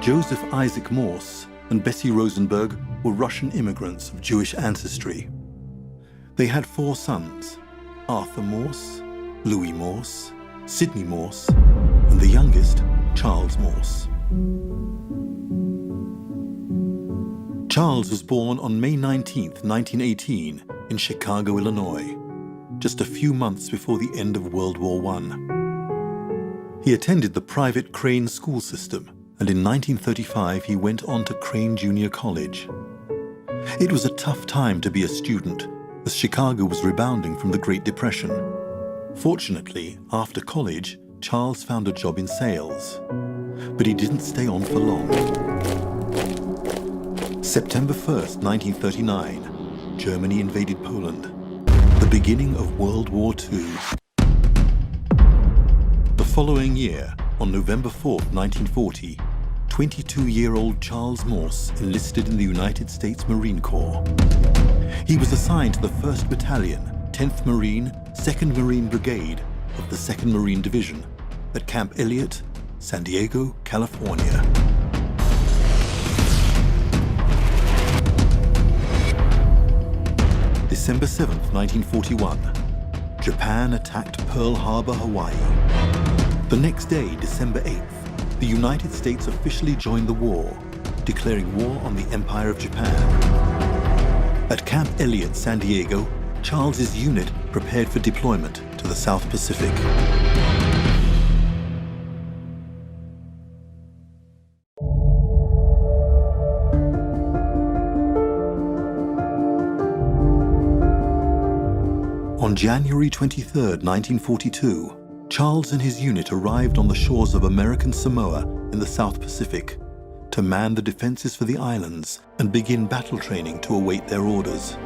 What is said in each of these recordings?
Joseph Isaac Morse and Bessie Rosenberg were Russian immigrants of Jewish ancestry. They had 4 sons: Arthur Morse, Louis Morse, Sidney Morse, and the youngest, Charles Morse. Charles was born on May 19, 1918, in Chicago, Illinois, just a few months before the end of World War I. He attended the private Crane school system, and in 1935 he went on to Crane Junior College. It was a tough time to be a student, as Chicago was rebounding from the Great Depression. Fortunately, after college, Charles found a job in sales, but he didn't stay on for long. September 1st, 1939, Germany invaded Poland, the beginning of World War II. The following year, on November 4th, 1940, 22-year-old Charles Morse enlisted in the United States Marine Corps. He was assigned to the 1st Battalion, 10th Marine, 2nd Marine Brigade of the 2nd Marine Division at Camp Elliott, San Diego, California. December 7th, 1941, Japan attacked Pearl Harbor, Hawaii. The next day, December 8th, the United States officially joined the war, declaring war on the Empire of Japan. At Camp Elliott, San Diego, Charles's unit prepared for deployment to the South Pacific. On January 23, 1942, Charles and his unit arrived on the shores of American Samoa in the South Pacific to man the defenses for the islands and begin battle training to await their orders.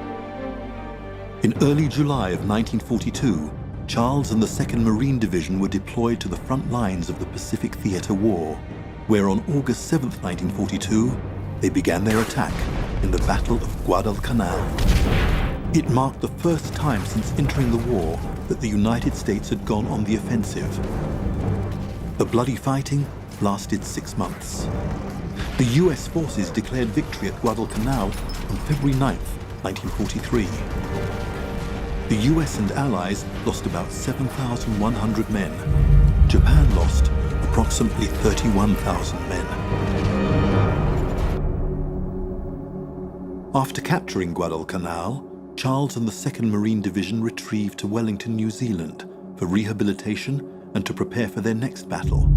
In early July of 1942, Charles and the 2nd Marine Division were deployed to the front lines of the Pacific Theater War, where on August 7, 1942, they began their attack in the Battle of Guadalcanal. It marked the first time since entering the war that the United States had gone on the offensive. The bloody fighting lasted 6 months. The US forces declared victory at Guadalcanal on February 9, 1943. The US and Allies lost about 7,100 men. Japan lost approximately 31,000 men. After capturing Guadalcanal, Charles and the 2nd Marine Division retrieved to Wellington, New Zealand for rehabilitation and to prepare for their next battle.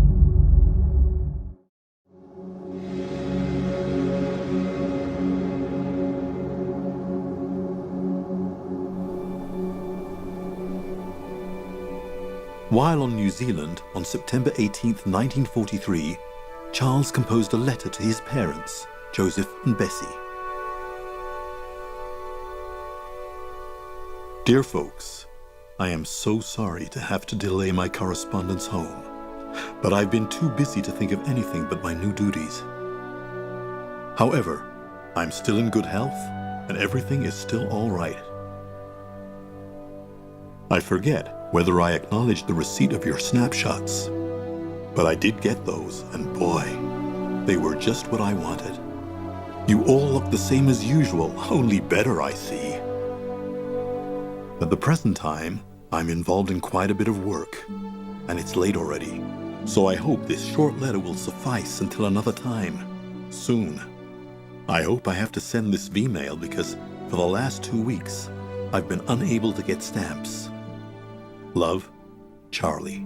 While on New Zealand, on September 18, 1943, Charles composed a letter to his parents, Joseph and Bessie. Dear folks, I am so sorry to have to delay my correspondence home, but I've been too busy to think of anything but my new duties. However, I'm still in good health and everything is still all right. I forget whether I acknowledged the receipt of your snapshots, but I did get those, and boy, they were just what I wanted. You all look the same as usual, only better, I see. At the present time, I'm involved in quite a bit of work, and it's late already, so I hope this short letter will suffice until another time, soon. I hope I have to send this V-mail because for the last 2 weeks, I've been unable to get stamps. Love, Charlie.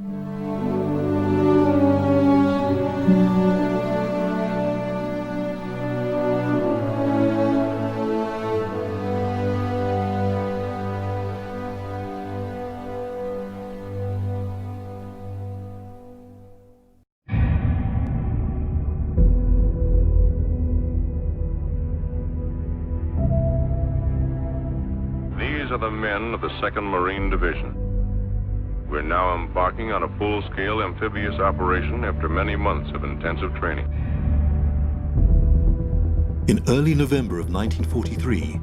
These are the men of the 2nd Marine Division. We're now embarking on a full-scale amphibious operation after many months of intensive training. In early November of 1943,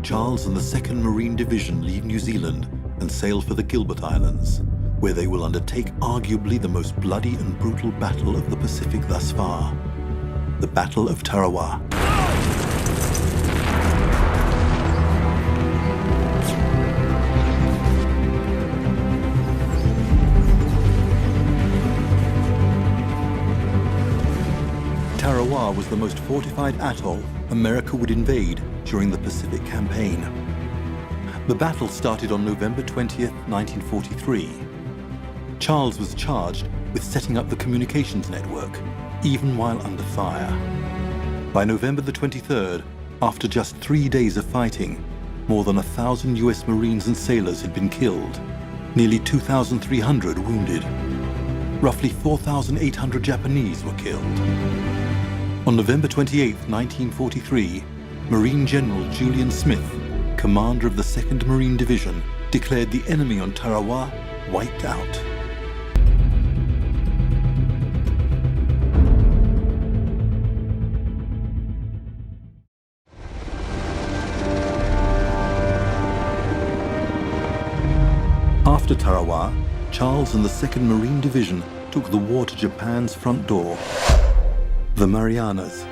Charles and the 2nd Marine Division leave New Zealand and sail for the Gilbert Islands, where they will undertake arguably the most bloody and brutal battle of the Pacific thus far. the Battle of Tarawa. Tarawa was the most fortified atoll America would invade during the Pacific Campaign. The battle started on November 20th, 1943. Charles was charged with setting up the communications network, even while under fire. By November the 23rd, after just 3 days of fighting, more than 1,000 US Marines and sailors had been killed, nearly 2,300 wounded. Roughly 4,800 Japanese were killed. On November 28, 1943, Marine General Julian Smith, commander of the 2nd Marine Division, declared the enemy on Tarawa wiped out. After Tarawa, Charles and the 2nd Marine Division took the war to Japan's front door, the Marianas.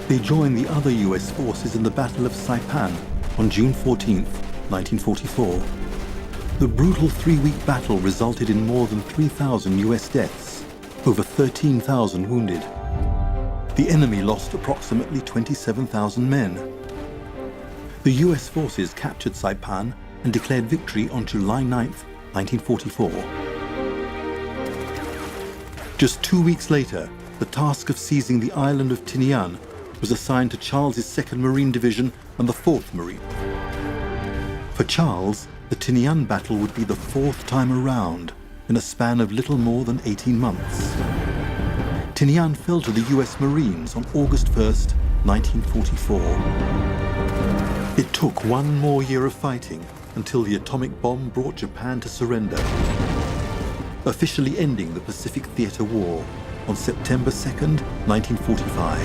They joined the other US forces in the Battle of Saipan on June 14, 1944. The brutal 3-week battle resulted in more than 3,000 US deaths, over 13,000 wounded. The enemy lost approximately 27,000 men. The US forces captured Saipan and declared victory on July 9, 1944. Just 2 weeks later, the task of seizing the island of Tinian was assigned to Charles's 2nd Marine Division and the 4th Marine. For Charles, the Tinian battle would be the 4th time around in a span of little more than 18 months. Tinian fell to the US Marines on August 1st, 1944. It took 1 more year of fighting until the atomic bomb brought Japan to surrender, officially ending the Pacific Theater War on September 2nd, 1945.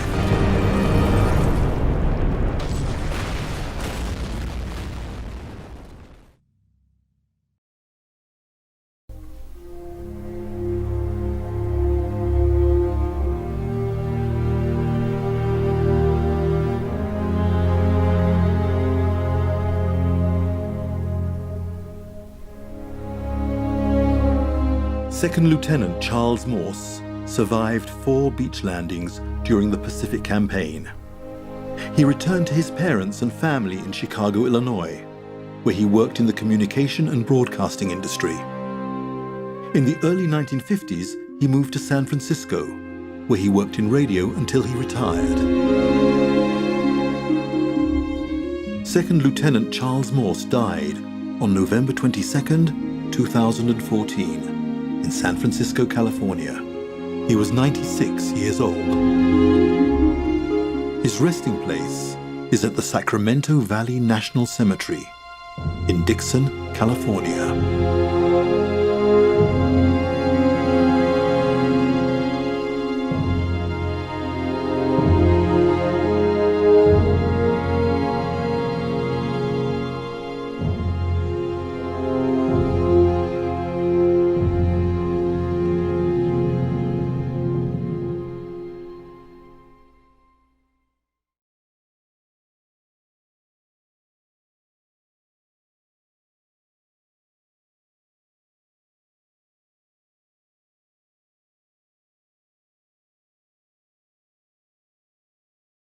Second Lieutenant Charles Morse survived 4 beach landings during the Pacific Campaign. He returned to his parents and family in Chicago, Illinois, where he worked in the communication and broadcasting industry. In the early 1950s, he moved to San Francisco, where he worked in radio until he retired. Second Lieutenant Charles Morse died on November 22, 2014. In San Francisco, California. He was 96 years old. His resting place is at the Sacramento Valley National Cemetery in Dixon, California.